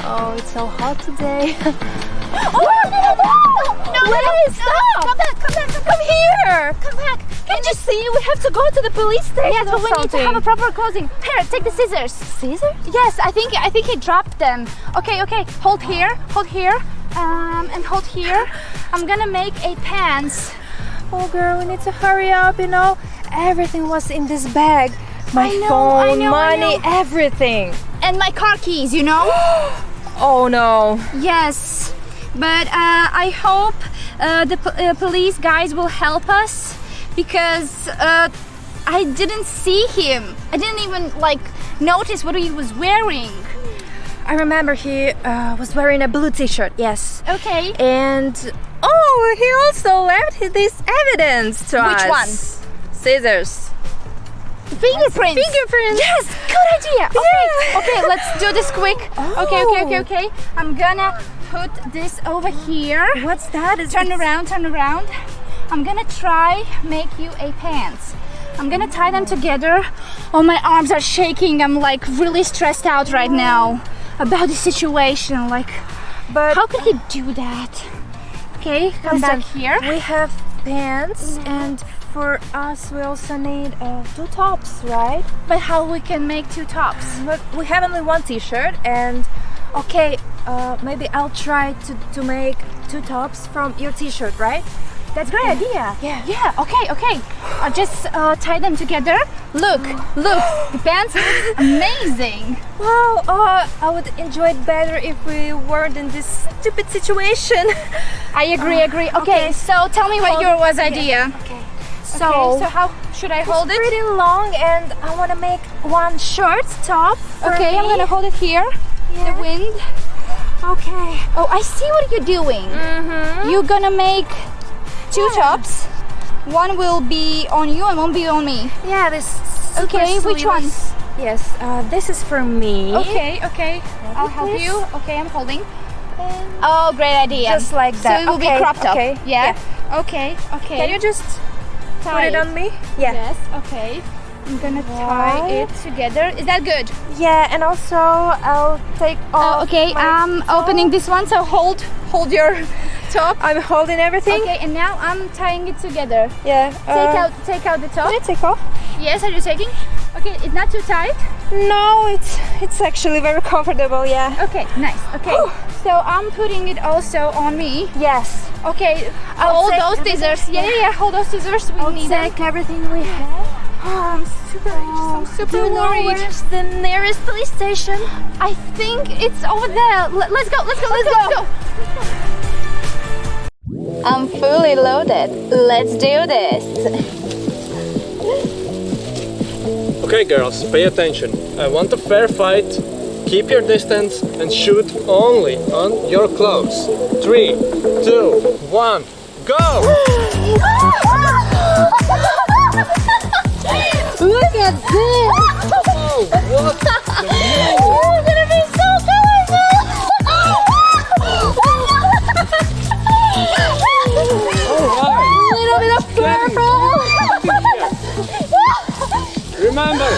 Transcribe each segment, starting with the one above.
Oh, it's so hot today. Oh, no, wait, stop! Come back, come here! Come back! Can't you see? We have to go to the police station. Yes, but we need to have a proper closing. Here, take the scissors. Scissors? Yes, I think he dropped them. Okay, hold here, and hold here. I'm gonna make a pants. Oh girl, we need to hurry up, you know. Everything was in this bag. My I phone, know. money, everything. And my car keys, you know? Oh no. Yes, but I hope the police guys will help us, because I didn't see him. I didn't even notice what he was wearing. I remember he was wearing a blue t-shirt, yes. Okay. And he also left this evidence to us. Which one? Scissors. Fingerprints. Yes, good idea. Yeah. Okay, let's do this quick. Oh. Okay. I'm gonna put this over here. What's that? Turn around. I'm gonna try make you a pants. I'm gonna tie them together. Oh, my arms are shaking. I'm really stressed out right now about the situation. But How could he do that? Okay, come back here. We have pants, and for us we also need 2 tops, right? But how we can make 2 tops? But we have only 1 t-shirt, and maybe I'll try to make 2 tops from your t-shirt, right? That's a great idea. Yeah. Okay. I'll just tie them together. Look, the pants look amazing. Well, I would enjoy it better if we weren't in this stupid situation. I agree. Okay, so tell me what your idea. Okay. So how should I hold it's it? pretty long, and I want to make 1 short top for Okay, me. I'm gonna hold it here. Yeah. The wind. Okay. Oh, I see what you're doing. Mm-hmm. You're gonna make 2 tops. One will be on you and one will be on me. Yeah, this. Okay, which one? Yes, this is for me. Okay. I'll help please. you. Okay, I'm holding. And Oh, great idea. just like that. So it will be Okay, cropped up. okay, Yeah. Okay. Can you just put tie it on me? Yeah. Yes. Okay. I'm gonna tie Right. it together. Is that good? Yeah, and also I'll take off. Okay. my I'm top. opening this one. So hold your top. I'm holding everything. Okay. And now I'm tying it together. Yeah. Take out the top. Can I take off? Yes. Are you taking? Okay. It's not too tight. No, it's actually very comfortable. Yeah. Okay. Nice. Okay. Whew. So I'm putting it also on me. Yes. Okay. I'll Hold take those everything. scissors. Yeah. Hold those scissors. We I'll need them. take everything we have. Oh, I'm super Do you know worried. where's the nearest police station? I think it's over there. Let's go. I'm fully loaded. Let's do this. Okay girls, pay attention. I want a fair fight. Keep your distance and shoot only on your clothes. 3, 2, 1, go! Look at this. Oh, what the We're gonna be so colorful. Alright, A little bit of purple. remember!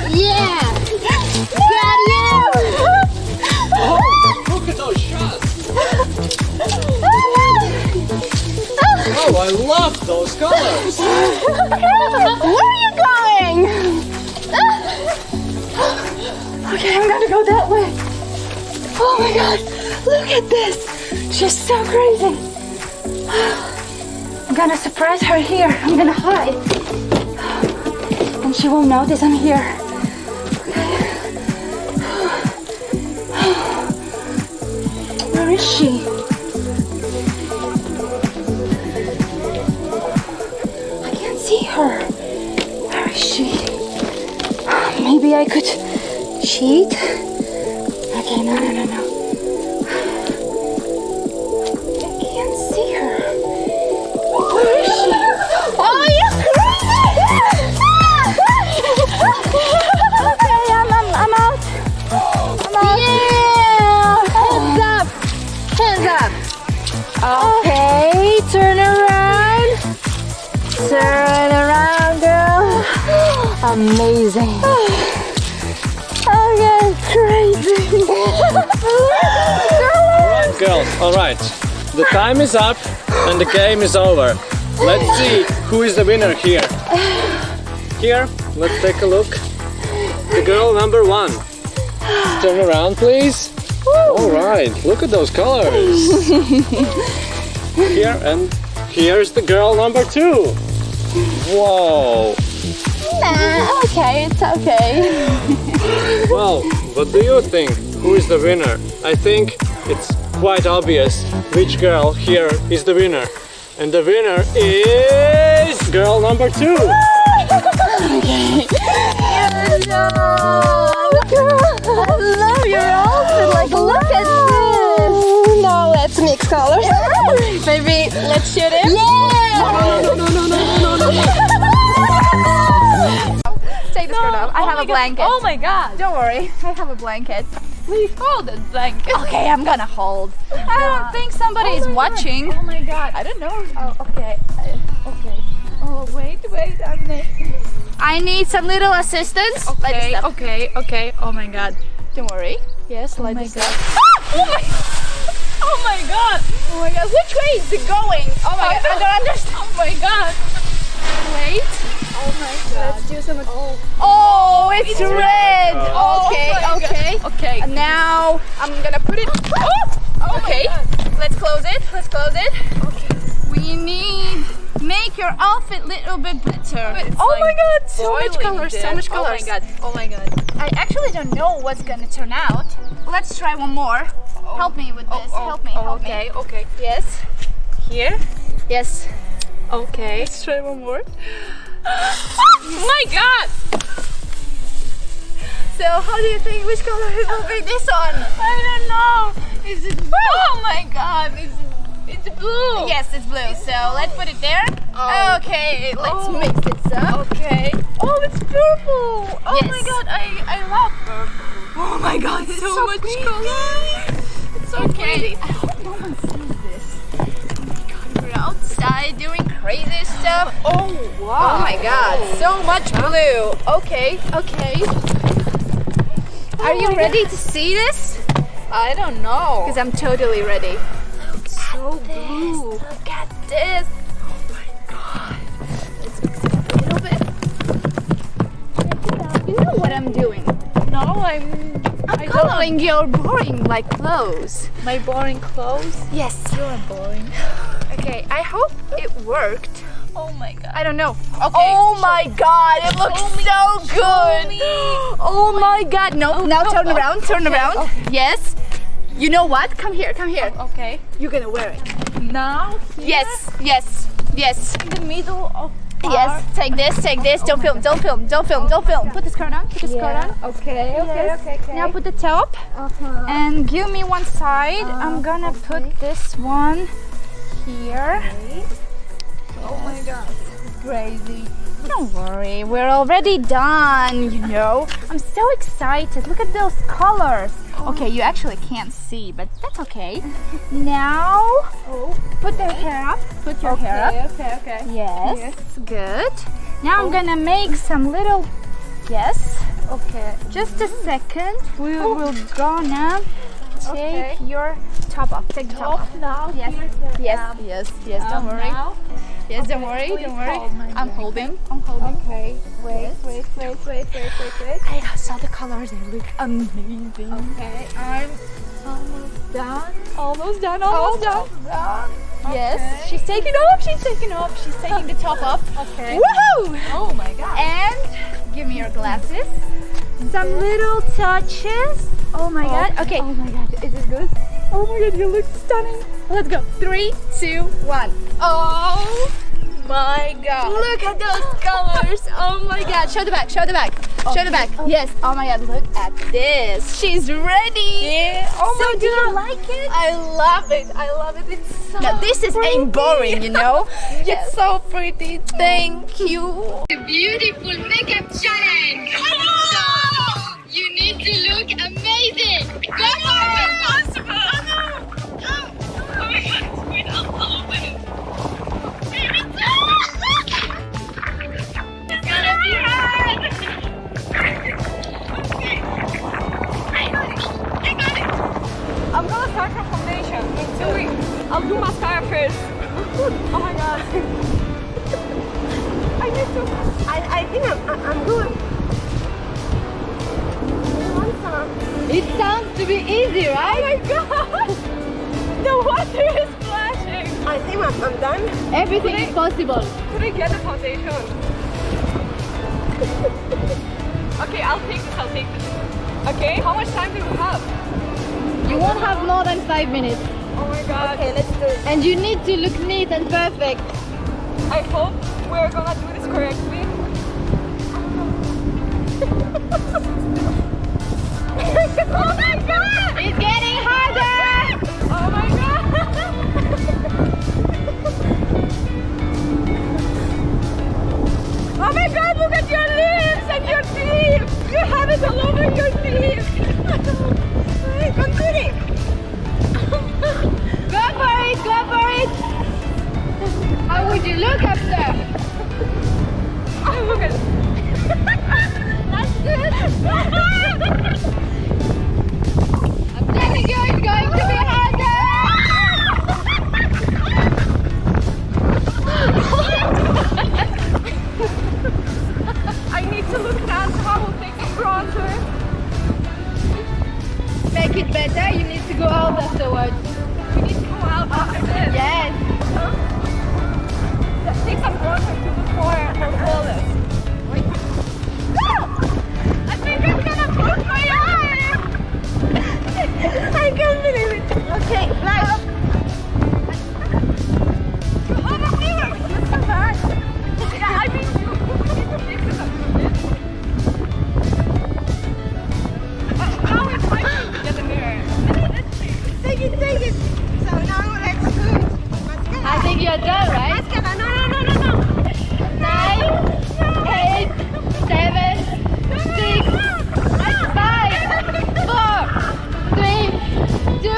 Yeah! Got you! Oh, look at those shots! Oh, I love those colors! Where are you going? Okay, I'm gonna go that way. Oh my god, look at this! She's so crazy. I'm gonna surprise her here. I'm gonna hide. And she won't notice I'm here. Where is she? I can't see her. Where is she? Maybe I could cheat? Okay, no. I can't see her. Where is she? Oh, you crazy! Okay, I'm out. I'm out. Yeah! amazing. Okay, crazy. Alright, girls, alright. The time is up and the game is over. Let's see who is the winner here. Here, let's take a look. The girl number 1. Turn around, please. Alright, look at those colors. Here, and here's the girl number 2. Whoa. Nah, okay, it's okay. Well, what do you think? Who is the winner? I think it's quite obvious which girl here is the winner. And the winner is girl number 2. Okay. Good job. I love your outfit. Like, look at this. Now let's mix colors. Maybe let's shoot it. Yeah. Take the skirt off. I have a blanket. Oh my god! Don't worry, I have a blanket. Please hold that blanket. Okay, I'm gonna hold. I don't think somebody is watching. Oh my god! I don't know. Oh, okay. Okay. Oh, wait, I need some little assistance. Okay, okay. Oh my god. Don't worry. Yes, Oh like my this. god. Oh my god! Oh my god, which way is it going? Oh my god, I don't understand. Oh my god! Wait. Oh my god. Let's do some. Oh, it's red. Oh Okay, my okay. Okay. And now I'm gonna put it. Oh Okay, my god. let's close it. Let's close it. Okay. We need make your outfit a little bit better. Oh my god! So much colors, so much colors. Oh my god! Oh my god! I actually don't know what's gonna turn out. Let's try one more. Help me with this. Help me. Help okay, me. okay. Yes. Here? Yes. Okay. Let's try one more. My god! So how do you think which color it will be this one? I don't know. Is it? Oh my god! It's blue. Yes, it's blue. So let's put it there. Oh. Okay, let's Oh. mix it up. Okay. Oh, it's purple. Oh Yes. my god! I love purple. Oh my god! It's so much color. It's so pretty. I hope no one sees this. Oh my god, we're outside doing crazy stuff. Oh wow! Oh my god, so much blue. Okay, okay. Are you ready to see this? I don't know. Because I'm totally ready. So blue. Look at this. Oh my god. Let's mix it up a little bit. You know what I'm doing? No, I'm coloring your boring like clothes. my boring clothes. Yes. You're boring. Okay, I hope it worked. Oh my god. I don't know. Okay. Oh my god, it looks so good. me. Oh my god. No, now turn around, turn around. okay. Yes. You know what? Come here, come here. Okay. You're gonna wear it. Now? Yes, yes, yes. In the middle of Yes, take this, take this. Don't film, don't film, don't film, don't film. Put the skirt on, put the skirt on. Okay, Yes. okay. Now put the top and give me one side. I'm gonna put this one here. Oh my god. Crazy. Don't worry, we're already done, you know. I'm so excited. Look at those colors. Okay, you actually can't see, but that's okay. Now, put the hair up. Put your hair up. Okay. Yes, good. Now I'm gonna make some little, yes. Okay. Just a second. We will gonna take your top off. Take the top off. Now. Yes. Yes. Don't worry. Now. Yes, don't worry. Don't worry. hold my I'm holding. I'm holding. Okay. Wait. I saw the colors. They look amazing. Okay. I'm almost done. Almost done. Almost done. Done. Yes. Okay. She's taking off. She's taking off. She's taking the top off. Okay. Woohoo! Oh my god. And give me your glasses. Some little touches. Oh my god. Okay. Oh my god. Is it good? Oh my god, you look stunning. Let's go. 3, 2, 1. Oh my god. Look at those colors. Oh my god. Show the back. Show the back. Show the back. Yes. Oh my god. Look at this. She's ready. Yeah. Oh So my do you god. like it? I love it. I love it. It's so Now this is ain't boring, you know. It's so pretty. Thank you. Beautiful makeup challenge! You need to look amazing! Go for it! Impossible! Oh no! Oh my god, wait, I'll open it. It's gonna be hard! do mascara first. Oh my god. I need to. I think I'm good. You want some? It sounds to be easy, right? Oh my god! The water is splashing. I think I'm done. Everything is possible. Could I get the foundation? Okay, I'll take this. Okay, how much time do we have? You won't have more than 5 minutes. Oh my god. Okay, let's do it. And you need to look neat and perfect. I hope we're gonna do this correctly. Oh my god! It's getting harder! Oh my god! Oh my god, look at your lips and your teeth! You have it all over your teeth! Continue! Go for it, go for it! How would you look after? Oh, look at it! That's good! I'm telling you, it's going to be harder! I need to look down so I will take some bronzer. Make it better, you need to go out afterwards. We need to go out after this. Yes! Take some bronzer to look more flawless. I think I'm gonna break my eye! I can't believe it. Okay, like. Oh, the mirror! It's so bad. Yeah, I think you need to fix it a little bit. Now it's my turn to get the mirror. Let's see. Take it. So now let's do it. I think you're done, right? Mascara, no. 9, 8, 7, 6, 5, 4, 3, 2,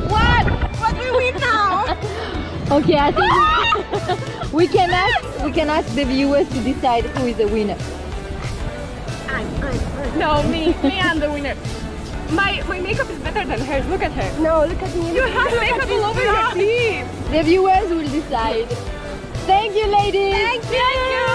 1. What do we now? Okay, I think we can ask the viewers to decide who is the winner. No, me I'm the winner. My makeup is better than hers. Look at her. No, look at me. You have makeup all over your teeth. The viewers will decide. Thank you, ladies. Thank you.